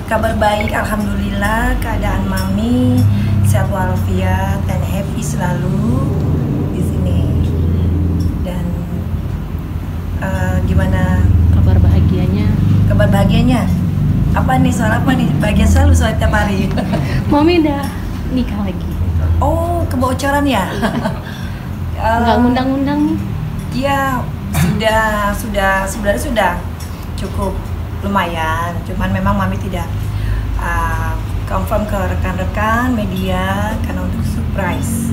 Kabar baik, alhamdulillah keadaan Mami sehat walafiat dan happy selalu di sini. Dan gimana kabar bahagianya? Kabar bahagianya? Apa nih, soal apa nih? Bahagia selalu soal tiap hari. Mami udah nikah lagi. Oh, kebocoran ya? Nggak ngundang-ngundang nih? Iya, sebenarnya sudah cukup lumayan. Cuman memang Mami tidak confirm ke rekan-rekan media karena untuk surprise.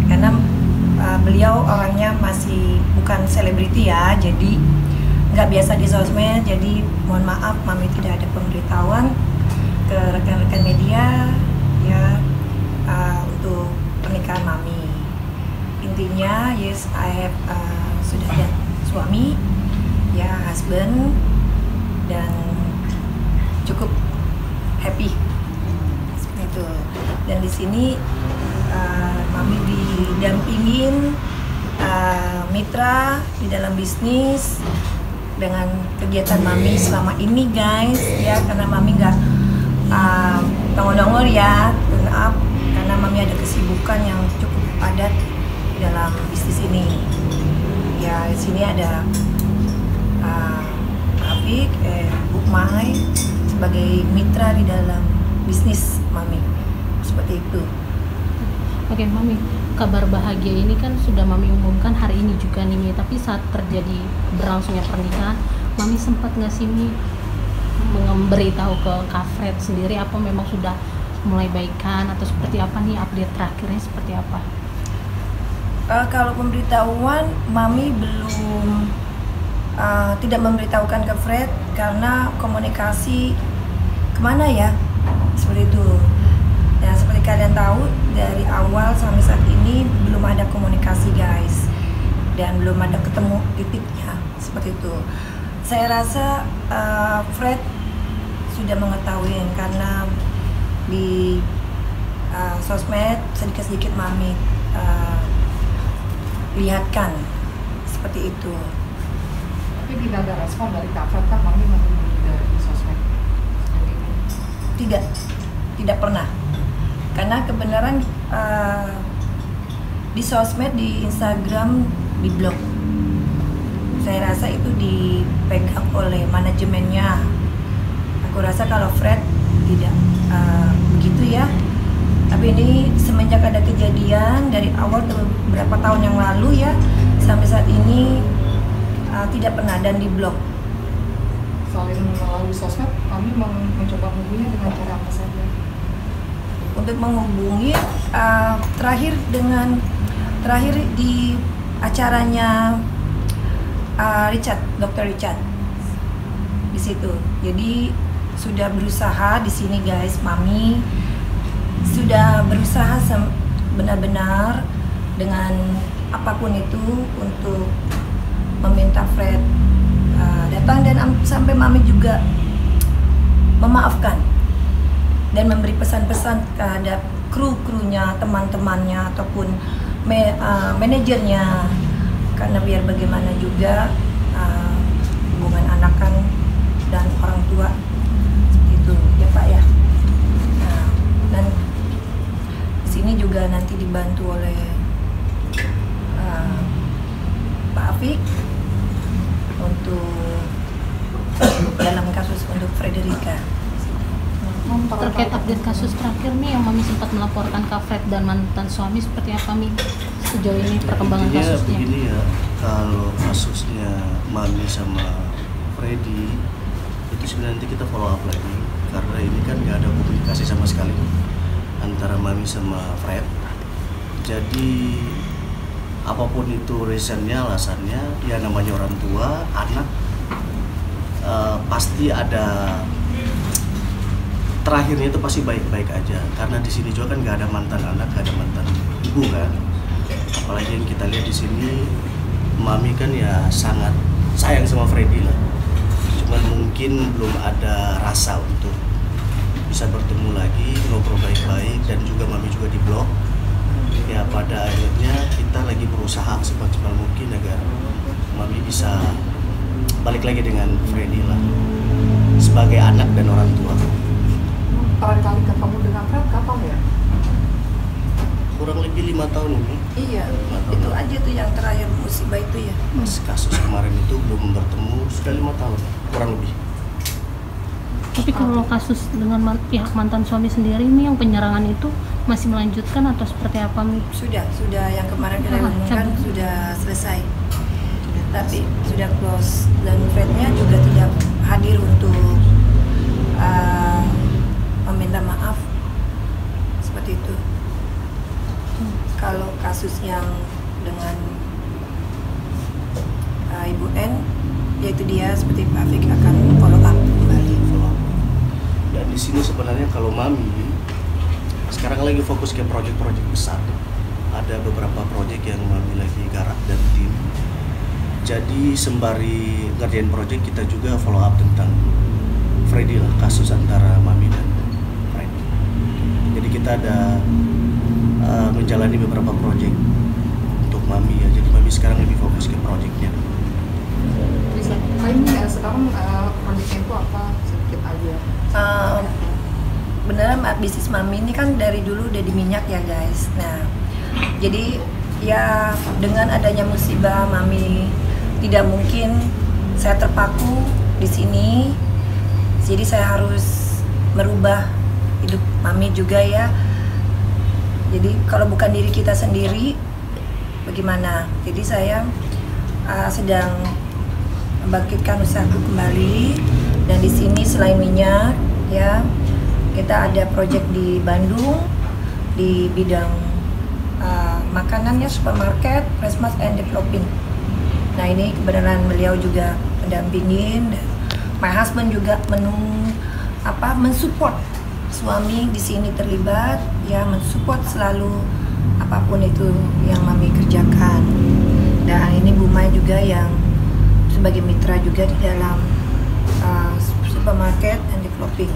Karena beliau orangnya masih bukan selebriti ya, jadi nggak biasa di sosmed. Jadi mohon maaf, Mami tidak ada pemberitahuan ke rekan-rekan media ya untuk pernikahan Mami. Intinya yes, I have sudah ada suami ya, husband, dan cukup happy seperti itu. Dan di sini Mami didampingin mitra di dalam bisnis dengan kegiatan Mami selama ini guys ya, karena Mami nggak nongol-nongol ya, turn up, karena Mami ada kesibukan yang cukup padat di dalam bisnis ini ya. Di sini ada Rafiq, Bukmai sebagai mitra di dalam bisnis Mami, seperti itu. Oke, Mami, kabar bahagia ini kan sudah Mami umumkan hari ini juga nih, Mi. Tapi saat terjadi berlangsungnya pernikahan, Mami sempat nggak sih, Mi, memberitahu ke Kak Fred sendiri apa memang sudah mulai baikan atau seperti apa nih, update terakhirnya seperti apa? Kalau pemberitahuan, Mami belum tidak memberitahukan ke Fred karena komunikasi kemana ya, seperti itu. Dan seperti kalian tahu, dari awal sampai saat ini belum ada komunikasi guys, dan belum ada ketemu titiknya, seperti itu. Saya rasa Fred sudah mengetahui karena di sosmed sedikit-sedikit Mami lihatkan seperti itu. Tapi tidak ada respon dari Kak Fred kan, Mami menemui dari sosmed? Tidak pernah. Karena kebenaran di sosmed, di Instagram, di blog, saya rasa itu dipegang oleh manajemennya. Aku rasa kalau Fred tidak begitu ya. Tapi ini semenjak ada kejadian dari awal beberapa tahun yang lalu ya, sampai saat ini tidak pernah, dan di blog. Selain melalui sosmed, kami mencoba menghubunginya dengan cara apa saja? Untuk menghubungi terakhir di acaranya Dr. Richard di situ. Jadi sudah berusaha di sini guys, Mami sudah berusaha benar-benar dengan apapun itu untuk meminta Fred datang, dan sampai Mami juga memaafkan dan memberi pesan-pesan terhadap kru-krunya, teman-temannya ataupun manajernya, karena biar bagaimana juga hubungan anak kan dan orang tua seperti itu ya Pak ya. Nah, dan di sini juga nanti dibantu oleh Pak Afik untuk dalam kasus untuk Frederica. Terkait update kasus terakhir nih yang Mami sempat melaporkan Kak Fred dan mantan suami, seperti apa, Mi, sejauh ini perkembangan kasusnya? Begini ya, kalau kasusnya Mami sama Freddy itu sebenarnya nanti kita follow up lagi, karena ini kan nggak ada komunikasi sama sekali antara Mami sama Fred. Jadi apapun itu reasonnya, alasannya, ya namanya orang tua, anak pasti ada terakhirnya itu pasti baik-baik aja, karena di sini juga kan nggak ada mantan anak, nggak ada mantan ibu kan. Apalagi yang kita lihat di sini, Mami kan ya sangat sayang sama Freddy lah. Cuman mungkin belum ada rasa untuk bisa bertemu lagi, ngobrol baik-baik, dan juga Mami juga di blog. Ya pada akhirnya kita lagi berusaha semaksimal mungkin agar Mami bisa balik lagi dengan Freddy lah. sebagai anak dan orang tua. Terakhir kali ketemu dengan Fred kapan ya? Kurang lebih 5 tahun ini. Iya, 5 tahun. itu aja tuh yang terakhir musibah itu ya. Pas kasus kemarin itu belum bertemu sudah 5 tahun kurang lebih. Tapi kalau kasus dengan pihak mantan suami sendiri ini yang penyerangan itu masih melanjutkan atau seperti apa Mi? Sudah yang kemarin kita Ah, umumkan cabut. sudah selesai. Tapi sudah close dan Frednya juga tidak hadir untuk meminta maaf seperti itu. Kalau kasus yang dengan Ibu N, yaitu dia seperti Pak Fik akan follow up kembali. Dan di sini sebenarnya kalau Mami sekarang lagi fokus ke proyek-proyek besar. Ada beberapa proyek yang Mami lagi garap dan tim. Jadi sembari ngerjain proyek kita juga follow up tentang Freddy lah, kasus antara Mami dan Freddy. Jadi kita ada menjalani beberapa proyek untuk Mami ya. Jadi Mami sekarang lebih fokus ke proyeknya. Bisa. Ini ya sekarang proyeknya itu apa? Sedikit aja. Beneran bisnis Mami ini kan dari dulu udah di minyak ya guys. Nah, jadi ya dengan adanya musibah Mami tidak mungkin saya terpaku di sini. Jadi saya harus merubah hidup Mami juga ya. Jadi kalau bukan diri kita sendiri, bagaimana? Jadi saya sedang membangkitkan usahaku kembali. Dan di sini selain minyak, ya kita ada proyek di Bandung di bidang makanannya, supermarket, Christmas and developing. Nah ini kebenaran beliau juga mendampingin. Dan my husband juga mensupport suami di sini terlibat, ya mensupport selalu apapun itu yang Mami kerjakan. Dan ini Bu Mai juga yang sebagai mitra juga di dalam supermarket and developing.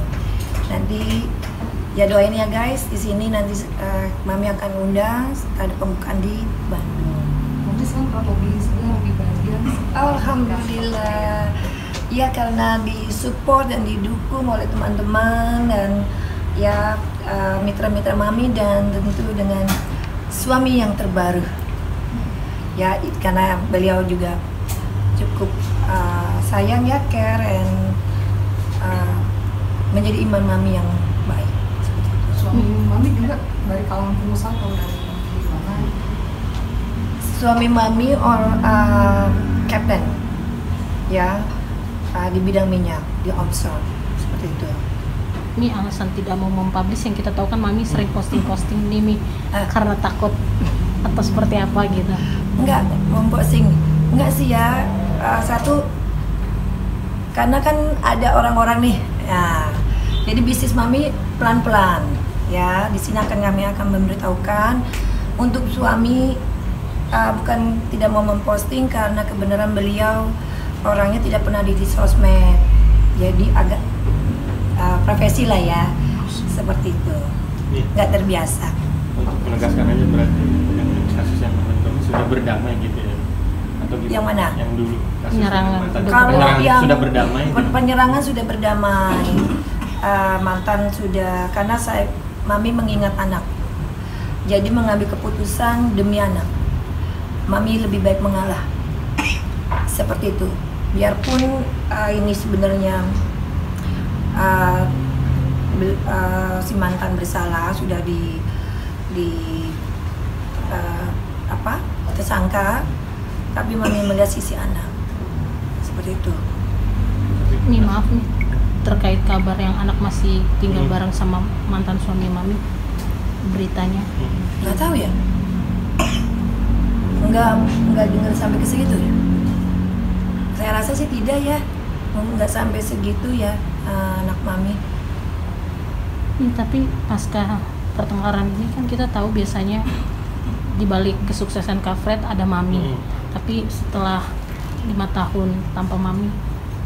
Nanti ya doain ya guys, di sini nanti Mami akan undang ada pembukaan di Bandung. Mungkin sekarang lebih bahagia. Alhamdulillah. Ya karena disupport dan didukung oleh teman-teman dan ya mitra-mitra Mami dan tentu dengan suami yang terbaru. Ya karena beliau juga cukup sayang ya, care and menjadi iman Mami yang baik. Suami Mami juga dari kalangan pengusaha atau dari mana? Suami Mami captain ya di bidang minyak di offshore seperti itu. Ini alasan tidak mau mempublish yang kita tahu kan Mami sering posting-posting nih Mi karena takut atau seperti apa gitu. Enggak memposting, enggak sih ya. Satu karena kan ada orang-orang nih ya, jadi bisnis Mami pelan-pelan ya. Di sini kami akan memberitahukan untuk suami bukan tidak mau memposting karena kebenaran beliau orangnya tidak pernah di sosmed, jadi agak profesi lah ya, seperti itu, nggak terbiasa. Untuk menegaskan aja berarti yang kasus yang kemarin sudah berdamai gitu ya? Atau gitu? Yang mana? Yang dulu kasus Penyerangan. mantan. Kalau Penyerangan yang sudah berdamai gitu? penyerangan sudah berdamai, mantan sudah, karena Mami mengingat anak, jadi mengambil keputusan demi anak. Mami lebih baik mengalah, seperti itu. Biarpun ini sebenarnya si mantan bersalah, sudah tersangka, tapi Mami melihat sisi anak, seperti itu. Nih maaf nih, terkait kabar yang anak masih tinggal bareng sama mantan suami Mami, beritanya. Nggak tahu ya, nggak dengar sampai ke segitu ya. Saya rasa sih tidak ya, nggak sampai segitu ya anak Mami. Tapi pasca pertengkaran ini kan kita tahu biasanya di balik kesuksesan Kak Fred ada Mami. Tapi setelah 5 tahun tanpa Mami,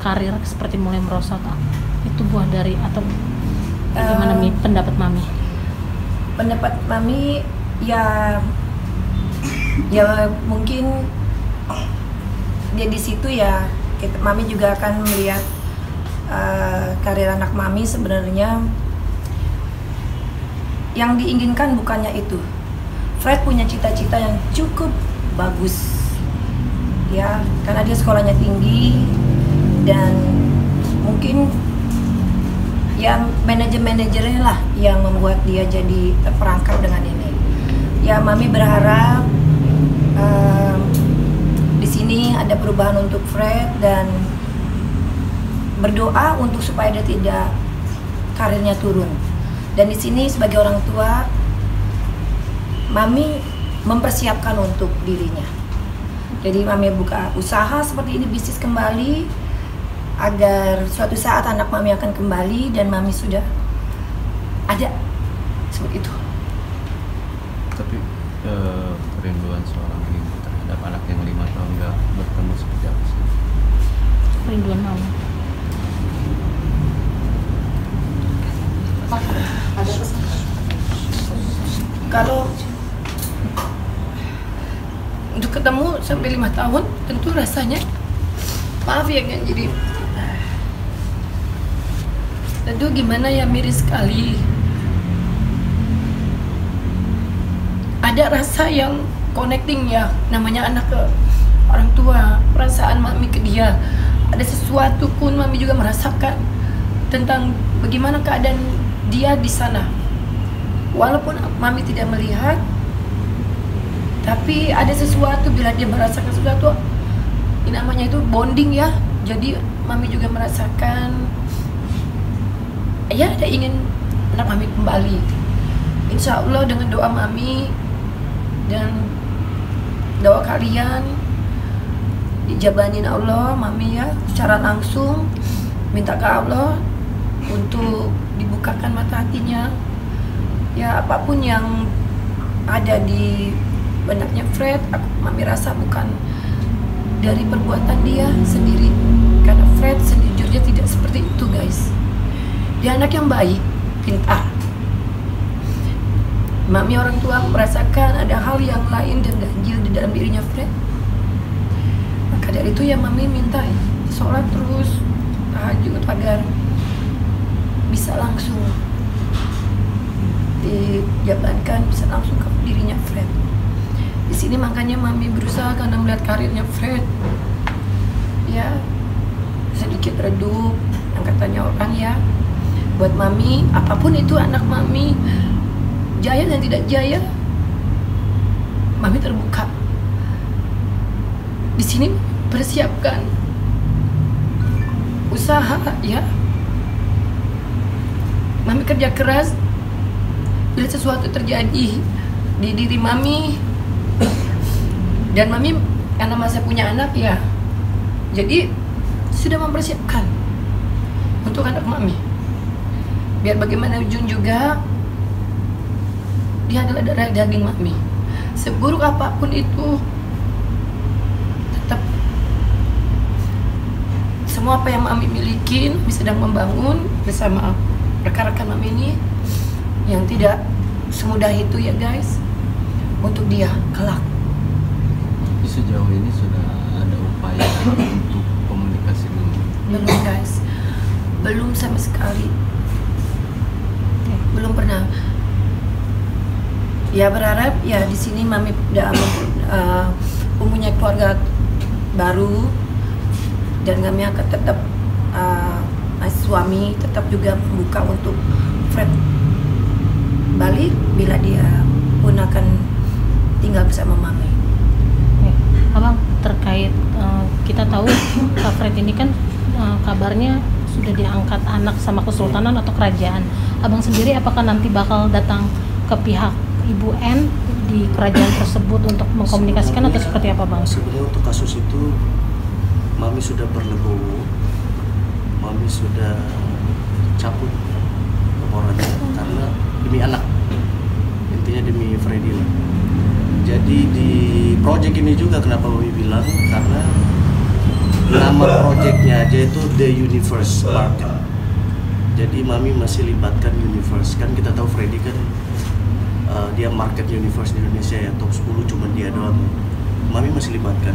karir seperti mulai merosot. Itu buah dari atau gimana Mi pendapat Mami? Pendapat Mami ya mungkin dia di situ ya. Mami juga akan melihat karir anak mami sebenarnya yang diinginkan bukannya itu. Fred punya cita-cita yang cukup bagus, ya, karena dia sekolahnya tinggi dan mungkin ya manajernya lah yang membuat dia jadi terperangkap dengan ini. Ya, mami berharap di sini ada perubahan untuk Fred dan berdoa untuk supaya dia tidak karirnya turun. Dan di sini sebagai orang tua, mami mempersiapkan untuk dirinya. Jadi mami buka usaha seperti ini, bisnis kembali, agar suatu saat anak mami akan kembali dan mami sudah ada seperti itu. Tapi kerinduan seorang ibu terhadap anak yang 5 tahun nggak bertemu seperti apa sih? Kerinduan mami. Pak, ada pesan? Kalau untuk ketemu sampai 5 tahun, tentu rasanya, maaf ya kan, jadi tentu gimana ya, miris sekali. Ada rasa yang connecting ya, namanya anak ke orang tua, perasaan mami ke dia. Ada sesuatu pun mami juga merasakan tentang bagaimana keadaan dia di sana. Walaupun mami tidak melihat, tapi ada sesuatu bila dia merasakan sesuatu, ini namanya itu bonding ya. Jadi mami juga merasakan, ya, ada ingin anak mami kembali. Insya Allah dengan doa mami dan doa kalian dijabanin Allah, mami ya, secara langsung minta ke Allah untuk dibukakan mata hatinya. Ya, apapun yang ada di benaknya Fred, mami rasa bukan dari perbuatan dia sendiri, karena Fred sejujurnya tidak seperti itu, guys. Dia anak yang baik, pintar. Mami orang tua merasakan ada hal yang lain dan ganjil di dalam dirinya Fred. Maka dari itu ya mami minta sholat terus, tahajud, agar bisa langsung dijalankan, bisa langsung ke dirinya Fred. Di sini makanya mami berusaha karena melihat karirnya Fred, ya, sedikit redup yang katanya orang ya. Buat mami, apapun itu anak mami, jaya dan tidak jaya, mami terbuka. Di sini persiapkan usaha ya. Mami kerja keras. Bila sesuatu terjadi di diri mami, dan mami karena masih punya anak ya, jadi sudah mempersiapkan untuk anak mami. Biar bagaimana ujung juga dia adalah darah daging mami. Seburuk apapun itu, tetap semua apa yang mami miliki, mami sedang membangun bersama rekan-rekan mami ini, yang tidak semudah itu ya guys, untuk dia kelak. Tapi sejauh ini sudah ada upaya untuk komunikasi dengan? Belum guys, belum sama sekali, belum pernah. Ya berharap ya di sini mami udah mempunyai keluarga baru, dan kami akan tetap suami tetap juga membuka untuk Fred balik bila dia pun akan tinggal bersama mami. Abang, terkait kita tahu Kak Fred ini kan kabarnya sudah diangkat anak sama kesultanan atau kerajaan. Abang sendiri apakah nanti bakal datang ke pihak Ibu N di kerajaan tersebut untuk mengkomunikasikan atau seperti apa, Bang? Sebenarnya untuk kasus itu mami sudah berlegowo, mami sudah cabut laporannya karena demi anak, intinya demi Freddy lah. Jadi di project ini juga kenapa mami bilang, karena nama projectnya aja itu The Universe Market. Jadi mami masih libatkan Universe, kan kita tahu Freddy kan dia market Universe di Indonesia ya, top 10 cuma dia doang. Mami masih libatkan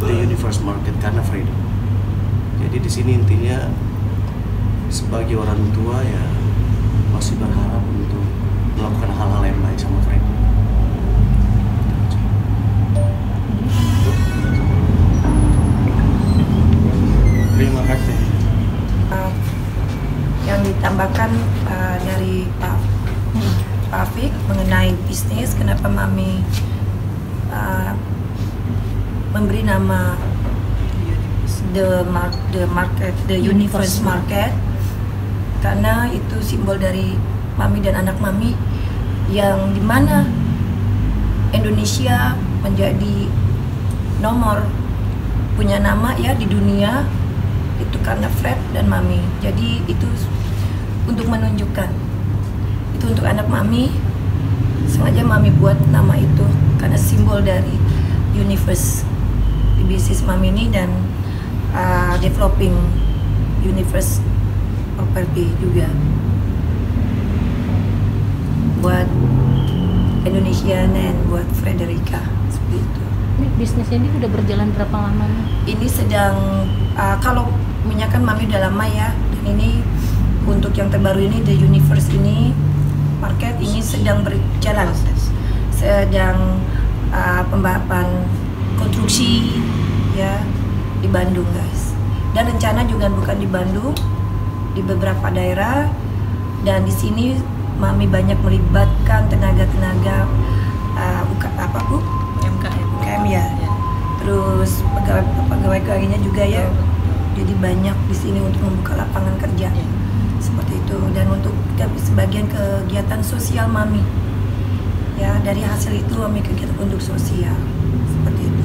The Universe Market karena Freddy. Jadi di sini intinya sebagai orang tua ya masih berharap untuk melakukan hal-hal yang baik sama Freddy. Terima kasih. Yang ditambahkan dari Pak Afik mengenai bisnis, kenapa Mami memberi nama the universe market, karena itu simbol dari Mami dan anak Mami yang dimana Indonesia menjadi nomor punya nama ya di dunia itu karena Fred dan Mami. Jadi itu untuk menunjukkan itu untuk anak Mami, sengaja Mami buat nama itu karena simbol dari universe di bisnis Mami ini dan developing universe property juga buat Indonesia dan buat Frederica seperti itu. Ini bisnis ini udah berjalan berapa lama nih? Ini sedang kalau minyak kan Mami udah lama ya, dan ini untuk yang terbaru ini the universe ini market ini sedang berjalan, sedang pembahasan konstruksi ya di Bandung guys, dan rencana juga bukan di Bandung, di beberapa daerah, dan di sini Mami banyak melibatkan tenaga-tenaga UKM ya, terus pegawai-pegawainya juga ya, jadi banyak di sini untuk membuka lapangan kerja seperti itu, dan untuk sebagian kegiatan sosial Mami ya, dari hasil itu Mami kegiatan untuk sosial seperti itu.